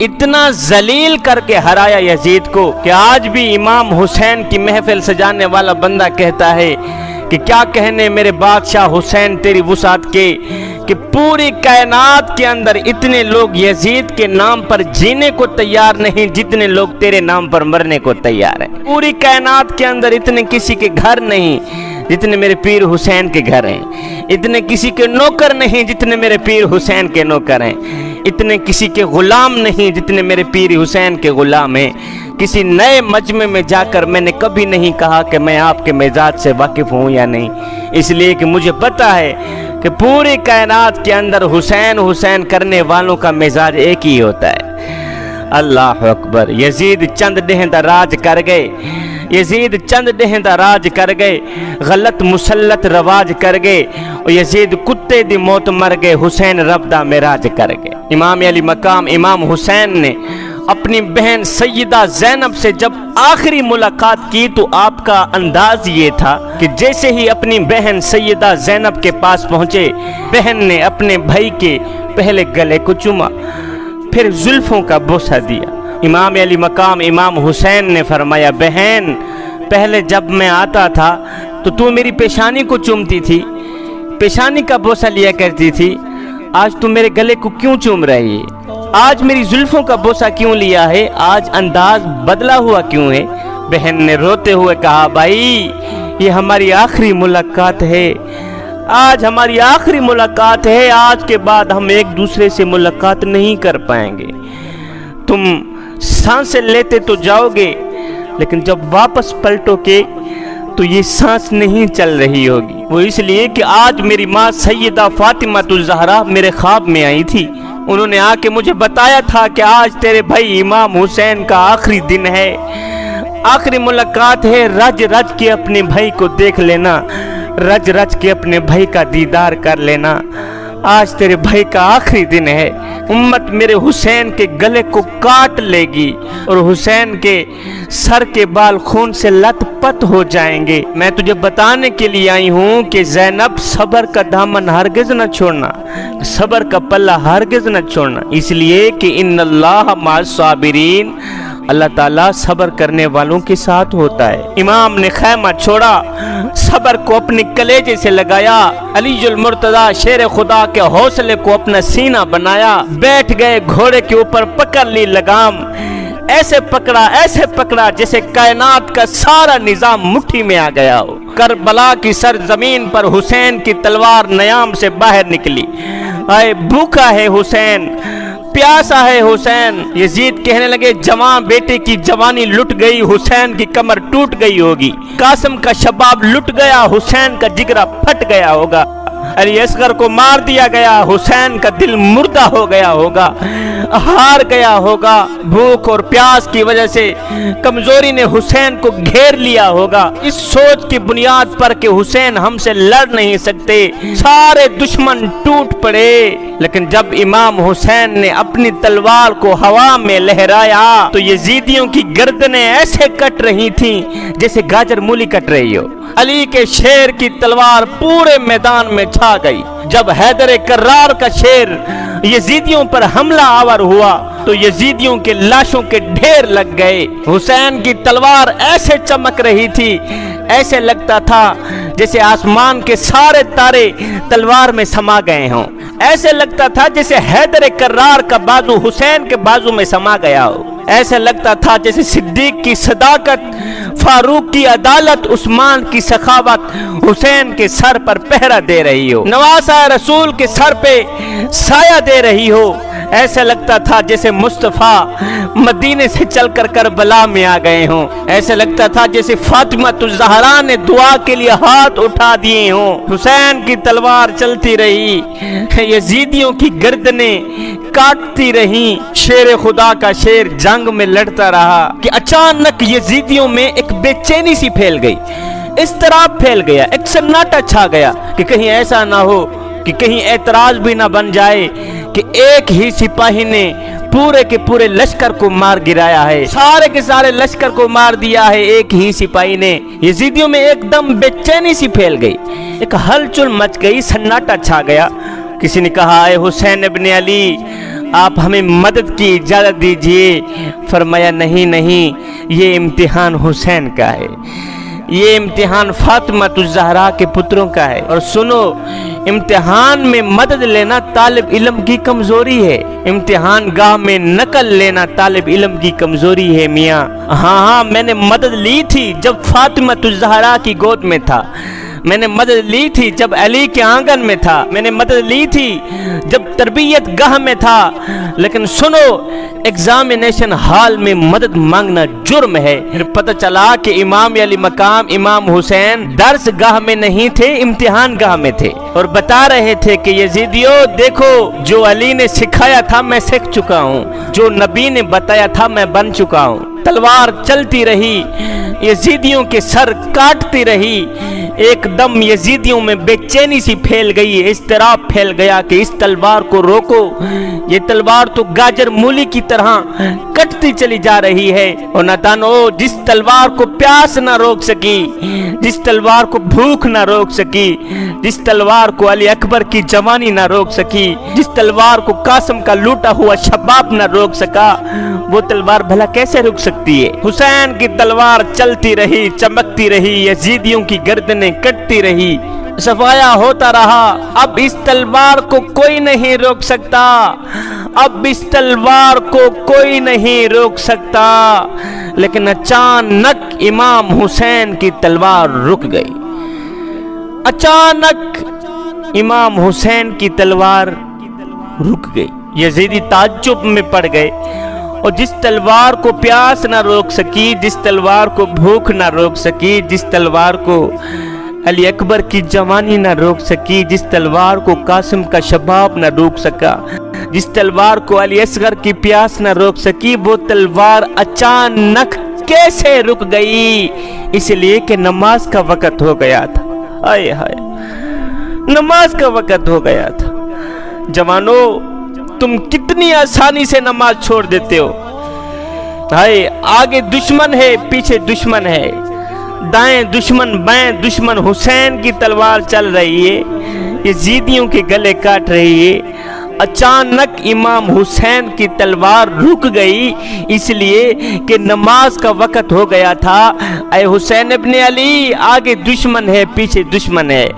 اتنا ذلیل کر کے ہرایا یزید کو کہ آج بھی امام حسین کی محفل سجانے والا بندہ کہتا ہے کہ کیا کہنے میرے بادشاہ حسین تیری وسعت کے، کہ پوری کائنات کے اندر اتنے لوگ یزید کے نام پر جینے کو تیار نہیں جتنے لوگ تیرے نام پر مرنے کو تیار ہیں۔ پوری کائنات کے اندر اتنے کسی کے گھر نہیں جتنے میرے پیر حسین کے گھر ہیں، اتنے کسی کے نوکر نہیں جتنے میرے پیر حسین کے نوکر ہیں، اتنے کسی کے غلام نہیں جتنے میرے پیر حسین کے غلام ہیں۔ کسی نئے مجمع میں جا کر میں نے کبھی نہیں کہا کہ میں آپ کے مزاج سے واقف ہوں یا نہیں، اس لیے کہ مجھے پتا ہے کہ پوری کائنات کے اندر حسین حسین کرنے والوں کا مزاج ایک ہی ہوتا ہے۔ اللہ اکبر۔ یزید چند ڈہندہ راج کر گئے، یزید چند ڈہندہ راج کر گئے، غلط مسلط رواج کر گئے، اور یزید کتے دی موت مر گئے، حسین رب دا معراج کر گئے۔ امام علی مقام امام حسین نے اپنی بہن سیدہ زینب سے جب آخری ملاقات کی تو آپ کا انداز یہ تھا کہ جیسے ہی اپنی بہن سیدہ زینب کے پاس پہنچے، بہن نے اپنے بھائی کے پہلے گلے کو چوما، پھر زلفوں کا بوسہ دیا۔ امام علی مقام امام حسین نے فرمایا، بہن پہلے جب میں آتا تھا تو تو میری پیشانی کو چومتی تھی، پیشانی کا بوسہ لیا کرتی تھی، آج تو میرے گلے کو کیوں چوم رہی ہے؟ آج میری زلفوں کا بوسہ کیوں لیا ہے؟ آج انداز بدلا ہوا کیوں ہے؟ بہن نے روتے ہوئے کہا، بھائی یہ ہماری آخری ملاقات ہے، آج ہماری آخری ملاقات ہے، آج کے بعد ہم ایک دوسرے سے ملاقات نہیں کر پائیں گے۔ تم سانسیں لیتے تو جاؤ گے لیکن جب واپس پلٹو کے تو یہ سانس نہیں چل رہی ہوگی۔ وہ اس لیے کہ آج میری ماں سیدہ فاطمہ الزہرا میرے خواب میں آئی تھی، انہوں نے آ کے مجھے بتایا تھا کہ آج تیرے بھائی امام حسین کا آخری دن ہے، آخری ملاقات ہے، رج رج کے اپنے بھائی کو دیکھ لینا، رج رج کے اپنے بھائی کا دیدار کر لینا، آج تیرے بھائی کا آخری دن ہے، امت میرے حسین کے گلے کو کاٹ لے گی اور حسین کے سر کے بال خون سے لت پت ہو جائیں گے۔ میں تجھے بتانے کے لیے آئی ہوں کہ زینب صبر کا دامن ہرگز نہ چھوڑنا، صبر کا پلہ ہرگز نہ چھوڑنا، اس لیے کہ ان اللہ مع الصابرین، اللہ تعالیٰ صبر کرنے والوں کے ساتھ ہوتا ہے۔ امام نے خیمہ چھوڑا، صبر کو اپنے کلیجے سے لگایا، علی المرتضیٰ شیر خدا کے حوصلے کو اپنا سینہ بنایا، بیٹھ گئے گھوڑے کے اوپر، پکڑ لی لگام، ایسے پکڑا جیسے کائنات کا سارا نظام مٹھی میں آ گیا ہو۔ کربلا کی سرزمین پر حسین کی تلوار نیام سے باہر نکلی، آئے بھوکا ہے حسین، پیاسا ہے حسین۔ یزید کہنے لگے، جوان بیٹے کی جوانی لٹ گئی، حسین کی کمر ٹوٹ گئی ہوگی، قاسم کا شباب لٹ گیا، حسین کا جگرہ پھٹ گیا ہوگا، علی اصغر کو مار دیا گیا، حسین کا دل مردہ ہو گیا ہوگا، ہار گیا ہوگا، بھوک اور پیاس کی وجہ سے کمزوری نے حسین کو گھیر لیا ہوگا۔ اس سوچ کی بنیاد پر کہ حسین ہم سے لڑ نہیں سکتے، سارے دشمن ٹوٹ پڑے، لیکن جب امام حسین نے اپنی تلوار کو ہوا میں لہرایا تو یزیدیوں کی گردنیں ایسے کٹ رہی تھیں جیسے گاجر مولی کٹ رہی ہو۔ علی کے شیر کی تلوار پورے میدان میں چھا گئی۔ جب حیدر کرار کا شیر یزیدیوں پر حملہ آور ہوا تو یزیدیوں کے لاشوں کے ڈھیر لگ گئے۔ حسین کی تلوار ایسے چمک رہی تھی، ایسے لگتا تھا جیسے آسمان کے سارے تارے تلوار میں سما گئے ہوں، ایسے لگتا تھا جیسے حیدر کرار کا بازو حسین کے بازو میں سما گیا ہو، ایسے لگتا تھا جیسے صدیق کی صداقت، فاروق کی عدالت، عثمان کی سخاوت حسین کے سر پر پہرا دے رہی ہو، نواسہ رسول کے سر پہ سایہ دے رہی ہو، ایسے لگتا تھا جیسے مصطفیٰ مدینے سے چل کر کربلا میں آ گئے ہوں، ایسے لگتا تھا جیسے فاطمہ الزہرا نے دعا کے لیے ہاتھ اٹھا دیے ہوں۔ حسین کی تلوار چلتی رہی، یزیدیوں کی گردنیں کاٹتی رہی، شیر خدا کا شیر جنگ میں لڑتا رہا کہ اچانک یزیدیوں میں ایک بے چینی سی پھیل گئی، اضطراب پھیل گیا، ایک سناٹا چھا گیا کہ کہیں ایسا نہ ہو کہ کہیں اعتراض بھی نہ بن جائے کہ ایک ہی سپاہی نے پورے کے پورے لشکر کو مار گرایا ہے، سارے کے سارے لشکر کو مار دیا ہے ایک ہی سپاہی نے۔ یزیدیوں میں ایک دم بے چینی سی پھیل گئی، ایک ہلچل مچ گئی، سناٹا چھا گیا۔ کسی نے کہا، اے حسین ابن علی، آپ ہمیں مدد کی اجازت دیجئے۔ فرمایا نہیں نہیں، یہ امتحان حسین کا ہے، یہ امتحان فاطمہ الزہرا کے پتروں کا ہے۔ اور سنو، امتحان میں مدد لینا طالب علم کی کمزوری ہے، امتحان گاہ میں نقل لینا طالب علم کی کمزوری ہے میاں۔ ہاں میں نے مدد لی تھی جب فاطمہ الزہرا کی گود میں تھا، میں نے مدد لی تھی جب علی کے آنگن میں تھا، میں نے مدد لی تھی جب تربیت گاہ میں تھا، لیکن سنو، ایگزامینیشن ہال میں مدد مانگنا جرم ہے۔ پھر پتہ چلا کہ امام علی مقام امام حسین درس گاہ میں نہیں تھے، امتحان گاہ میں تھے، اور بتا رہے تھے کہ یزیدیو دیکھو، جو علی نے سکھایا تھا میں سیکھ چکا ہوں، جو نبی نے بتایا تھا میں بن چکا ہوں۔ تلوار چلتی رہی، یزیدیوں کے سر کاٹتی رہی، ایک دم یزیدیوں میں بے چینی سی پھیل گئی، اضطراب پھیل گیا کہ اس تلوار کو روکو، یہ تلوار تو گاجر مولی کی طرح کٹتی چلی جا رہی ہے۔ اور ناتانو، جس تلوار کو پیاس نہ روک سکی، جس تلوار کو بھوک نہ روک سکی، جس تلوار کو علی اکبر کی جوانی نہ روک سکی، جس تلوار کو قاسم کا لوٹا ہوا شباب نہ روک سکا، وہ تلوار بھلا کیسے رک سکتی ہے؟ حسین کی تلوار چلتی رہی، چمکتی رہی، یزیدیوں کی گردنیں کٹتی رہی، صفایا ہوتا رہا۔ اب اس تلوار کو کوئی نہیں روک سکتا، اب اس تلوار کو کوئی نہیں روک سکتا۔ لیکن اچانک امام حسین کی تلوار رک گئی، اچانک امام حسین کی تلوار رک گئی۔ یزیدی تعجب میں پڑ گئے، اور جس تلوار کو پیاس نہ روک سکی، جس تلوار کو بھوک نہ روک سکی، جس تلوار کو علی اکبر کی جوانی نہ روک سکی، جس تلوار کو قاسم کا شباب نہ روک سکا، جس تلوار کو علی اصغر کی پیاس نہ روک سکی، وہ تلوار اچانک کیسے رک گئی؟ اس لیے کہ نماز کا وقت ہو گیا تھا۔ آئے ہائے، نماز کا وقت ہو گیا تھا۔ جوانو، تم کتنی آسانی سے نماز چھوڑ دیتے ہو۔ ہائے، آگے دشمن ہے، پیچھے دشمن ہے، دائیں دشمن بائیں دشمن، حسین کی تلوار چل رہی ہے، یزیدیوں کے گلے کاٹ رہی ہے۔ اچانک امام حسین کی تلوار رک گئی، اس لیے کہ نماز کا وقت ہو گیا تھا۔ اے حسین ابن علی، آگے دشمن ہے، پیچھے دشمن ہے،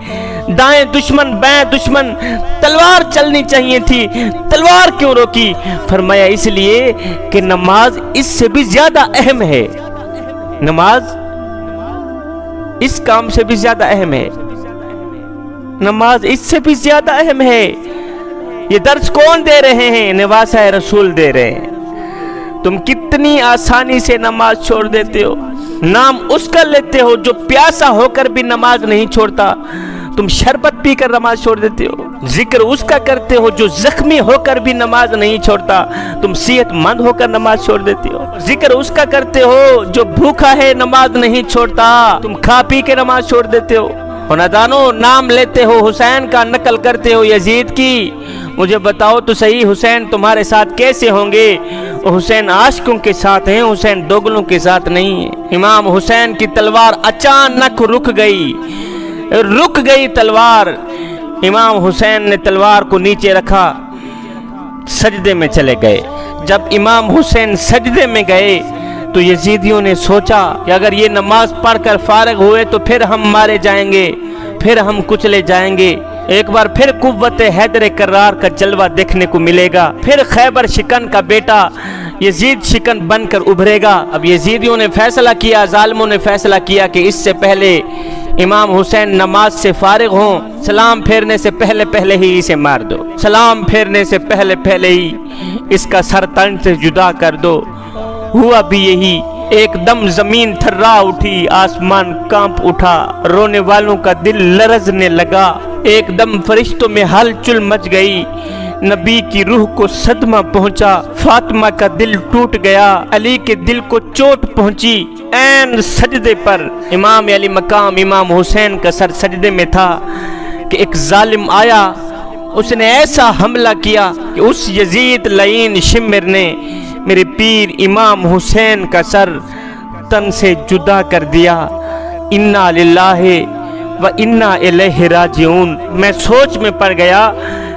دائیں دشمن بائیں دشمن، تلوار چلنی چاہیے تھی، تلوار کیوں روکی؟ فرمایا اس لیے کہ نماز اس سے بھی زیادہ اہم ہے، نماز اس کام سے بھی زیادہ اہم ہے، نماز اس سے بھی زیادہ اہم ہے۔ یہ درس کون دے رہے ہیں؟ نواسہ رسول دے رہے ہیں۔ تم کتنی آسانی سے نماز چھوڑ دیتے ہو۔ نام اس کا لیتے ہو جو پیاسا ہو کر بھی نماز نہیں چھوڑتا، تم شربت پی کر نماز چھوڑ دیتے ہو۔ ذکر اس کا کرتے ہو جو زخمی ہو کر بھی نماز نہیں چھوڑتا، تم صحت مند ہو کر نماز چھوڑ دیتے ہو۔ ذکر اس کا کرتے ہو جو بھوکا ہے نماز نہیں چھوڑتا، تم کھا پی کے نماز چھوڑ دیتے ہو۔ اور نادانو، نام لیتے ہو حسین کا، نقل کرتے ہو یزید کی۔ مجھے بتاؤ تو صحیح، حسین تمہارے ساتھ کیسے ہوں گے؟ حسین عاشقوں کے ساتھ ہیں، حسین دوگلوں کے ساتھ نہیں ہے۔ امام حسین کی تلوار اچانک رک گئی تلوار۔ امام حسین نے تلوار کو نیچے رکھا، سجدے میں چلے گئے۔ جب امام حسین سجدے میں گئے تو یزیدیوں نے سوچا کہ اگر یہ نماز پڑھ کر فارغ ہوئے تو پھر ہم مارے جائیں گے، پھر ہم کچلے جائیں گے، ایک بار پھر قوت حیدر کرار کا جلوہ دیکھنے کو ملے گا، پھر خیبر شکن کا بیٹا یزید شکن بن کر ابھرے گا۔ اب یزیدیوں نے فیصلہ کیا، ظالموں نے فیصلہ کیا کہ اس سے پہلے امام حسین نماز سے فارغ ہوں، سلام پھیرنے سے پہلے ہی اسے مار دو، سلام پھیرنے سے پہلے ہی اس کا سر تن سے جدا کر دو۔ ہوا بھی یہی، ایک دم زمین تھرا اٹھی، آسمان کانپ اٹھا، رونے والوں کا دل لرزنے لگا، ایک دم فرشتوں میں ہلچل مچ گئی، نبی کی روح کو صدمہ پہنچا، فاطمہ کا دل ٹوٹ گیا، علی کے دل کو چوٹ پہنچی۔ عین سجدے پر امام علی مقام امام حسین کا سر سجدے میں تھا کہ ایک ظالم آیا، اس نے ایسا حملہ کیا کہ اس یزید لعین شمر نے میرے پیر امام حسین کا سر تن سے جدا کر دیا۔ انا للہ و انا الیہ راجعون۔ میں سوچ میں پڑ گیا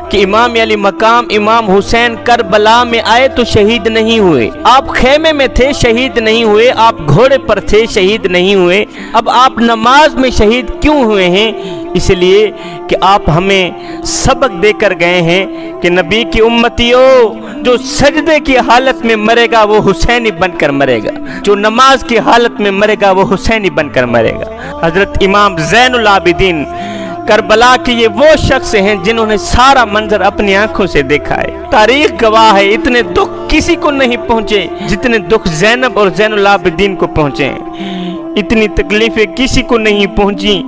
کہ امام علی مقام امام حسین کربلا میں آئے تو شہید نہیں ہوئے، آپ خیمے میں تھے شہید نہیں ہوئے، آپ گھوڑے پر تھے شہید نہیں ہوئے، اب آپ نماز میں شہید کیوں ہوئے ہیں؟ اس لیے کہ آپ ہمیں سبق دے کر گئے ہیں کہ نبی کی امتیوں، جو سجدے کی حالت میں مرے گا وہ حسینی بن کر مرے گا، جو نماز کی حالت میں مرے گا وہ حسینی بن کر مرے گا۔ حضرت امام زین العابدین کربلا کے یہ وہ شخص ہیں جنہوں نے سارا منظر اپنی آنکھوں سے دیکھا ہے۔ تاریخ گواہ ہے، اتنے دکھ کسی کو نہیں پہنچے جتنے دکھ زینب اور زین العابدین کو پہنچے ہیں، اتنی تکلیفیں کسی کو نہیں پہنچی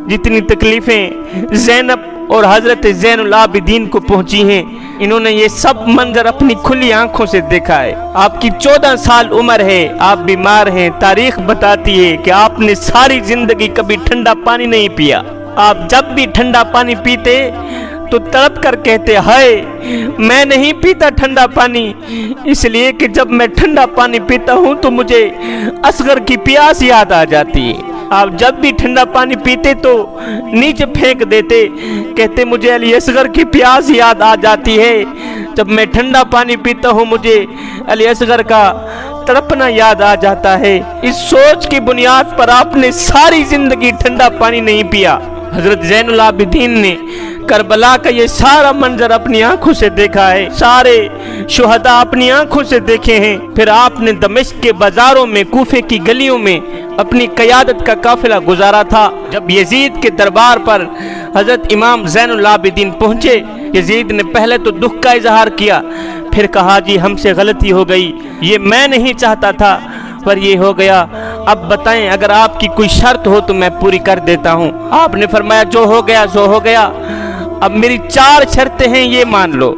جتنی تکلیفیں زینب اور حضرت زین العابدین کو پہنچی ہیں۔ انہوں نے یہ سب منظر اپنی کھلی آنکھوں سے دیکھا ہے۔ آپ کی 14 سال عمر ہے، آپ بیمار ہیں، تاریخ بتاتی ہے کہ آپ نے ساری زندگی کبھی ٹھنڈا پانی نہیں پیا۔ آپ جب بھی ٹھنڈا پانی پیتے تو تڑپ کر کہتے ہائے میں نہیں پیتا ٹھنڈا پانی، اس لیے کہ جب میں ٹھنڈا پانی پیتا ہوں تو مجھے اصغر کی پیاس یاد آ جاتی ہے۔ آپ جب بھی ٹھنڈا پانی پیتے تو نیچے پھینک دیتے، کہتے مجھے علی اصغر کی پیاس یاد آ جاتی ہے، جب میں ٹھنڈا پانی پیتا ہوں مجھے علی اصغر کا تڑپنا یاد آ جاتا ہے۔ اس سوچ کی بنیاد پر آپ نے ساری زندگی ٹھنڈا پانی نہیں پیا۔ حضرت زین العابدین نے کربلا کا یہ سارا منظر اپنی آنکھوں سے دیکھا ہے، سارے شہداء اپنی آنکھوں سے دیکھے ہیں۔ پھر آپ نے دمشق کے بازاروں میں، کوفے کی گلیوں میں اپنی قیادت کا قافلہ گزارا تھا۔ جب یزید کے دربار پر حضرت امام زین العابدین پہنچے، یزید نے پہلے تو دکھ کا اظہار کیا، پھر کہا جی ہم سے غلطی ہو گئی، یہ میں نہیں چاہتا تھا پر یہ ہو گیا، اب بتائیں اگر آپ کی کوئی شرط ہو تو میں پوری کر دیتا ہوں۔ آپ نے فرمایا جو ہو گیا سو ہو گیا، اب میری 4 شرطیں ہیں یہ مان لو،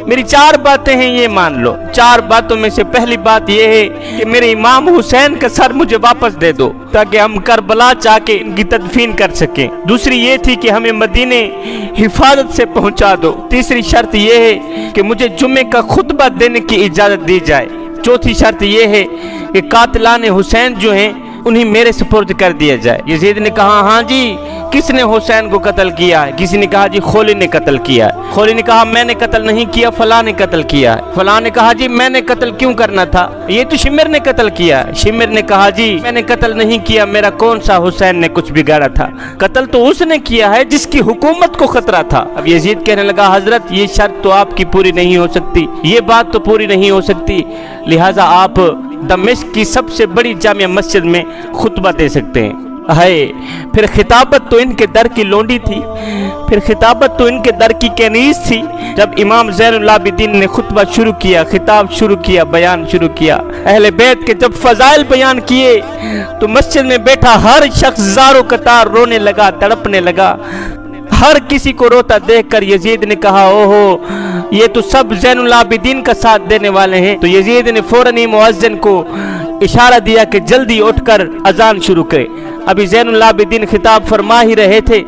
میری 4 باتیں ہیں یہ مان لو۔ 4 باتوں میں سے پہلی بات یہ ہے کہ میرے امام حسین کا سر مجھے واپس دے دو تاکہ ہم کربلا جا کے ان کی تدفین کر سکیں۔ دوسری یہ تھی کہ ہمیں مدینے حفاظت سے پہنچا دو۔ تیسری شرط یہ ہے کہ مجھے جمعے کا خطبہ دینے کی اجازت دی جائے۔ چوتھی شرط یہ ہے کہ قاتلان حسین جو ہیں انہیں میرے سپرد کر دیا جائے۔ یزید نے کہا ہاں جی کس نے حسین کو قتل کیا ہے؟ کسی نے کہا جی خولی نے قتل کیا ہے۔ خولی نے کہا میں نے قتل نہیں کیا، فلاں نے قتل کیا ہے۔ فلاں نے کہا جی میں نے قتل کیوں کرنا تھا، یہ تو شمر نے قتل کیا ہے۔ شمر نے کہا جی میں نے قتل نہیں کیا، میرا کون سا حسین نے کچھ بگاڑا تھا، قتل تو اس نے کیا ہے جس کی حکومت کو خطرہ تھا۔ اب یزید کہنے لگا حضرت یہ شرط تو آپ کی پوری نہیں ہو سکتی، یہ بات تو پوری نہیں ہو سکتی، لہٰذا آپ دمشق کی سب سے بڑی جامع مسجد میں خطبہ دے سکتے ہیں۔ پھر خطابت تو ان کے در کی لونڈی تھی، پھر خطابت تو ان کے در کی کنیز تھی۔ جب امام زین العابدین نے خطبہ شروع کیا، خطاب شروع کیا، بیان شروع کیا، اہل بیت کے جب فضائل بیان کیے تو مسجد میں بیٹھا ہر شخص زار و قطار رونے لگا، تڑپنے لگا۔ ہر کسی کو روتا دیکھ کر یزید نے کہا اوہو یہ تو سب زین العابدین کا ساتھ دینے والے ہیں۔ تو یزید نے فوراً ہی مؤذن کو اشارہ دیا کہ جلدی اٹھ کر اذان شروع کرے۔ ابھی زین العابدین خطاب فرما ہی رہے تھے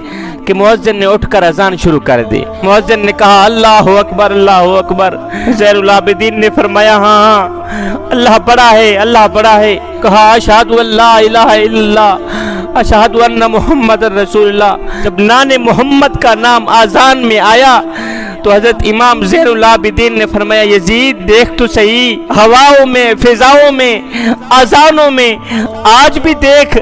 کہ مؤذن نے اٹھ کر اذان شروع کر دی۔ مؤذن نے کہا اللہ اکبر اللہ اکبر۔ زین العابدین نے فرمایا ہاں اللہ بڑا ہے، اللہ بڑا ہے۔ کہا اشہد ان لا الہ الا اللہ اشہد ان محمد رسول اللہ۔ جب نام محمد کا نام اذان میں آیا تو حضرت امام زین العابدین نے فرمایا یزید دیکھ تو صحیح، ہواؤں میں، فضاؤں میں، اذانوں میں آج بھی دیکھ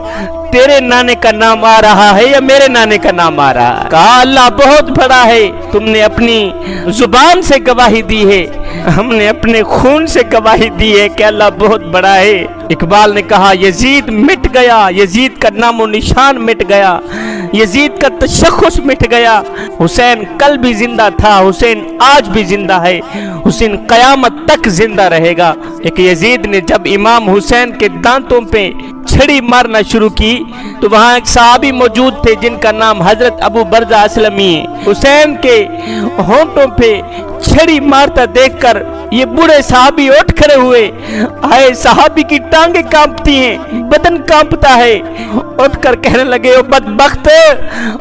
تیرے نانے کا نام آ رہا ہے یا میرے نانے کا نام آ رہا ہے؟ کہا اللہ بہت بڑا ہے، تم نے اپنی زبان سے گواہی دی ہے، ہم نے اپنے خون سے گواہی دی ہے کہ اللہ بہت بڑا ہے۔ اقبال نے کہا یزید مٹ گیا، یزید کا نام و نشان مٹ گیا، یزید کا تشخص مٹ گیا۔ حسین کل بھی زندہ تھا، حسین آج بھی زندہ ہے، حسین قیامت تک زندہ رہے گا۔ ایک یزید نے جب امام حسین کے دانتوں پہ چھڑی مارنا شروع کی تو وہاں ایک صحابی موجود تھے جن کا نام حضرت ابو برزہ اسلمی ہے۔ حسین کے ہونٹوں پہ چھڑی مارتا دیکھ کر یہ بوڑھے صحابی اٹھ کھڑے ہوئے، آئے صحابی کی ٹانگیں کانپتی ہیں، بدن کانپتا ہے، اٹھ کر کہنے لگے او بدبخت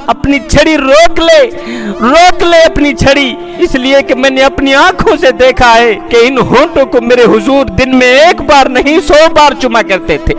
اپنی چھڑی روک لے اپنی چھڑی، اس لیے کہ میں نے اپنی آنکھوں سے دیکھا ہے کہ ان ہونٹوں کو میرے حضور دن میں 1 بار نہیں 100 بار چوما کرتے تھے۔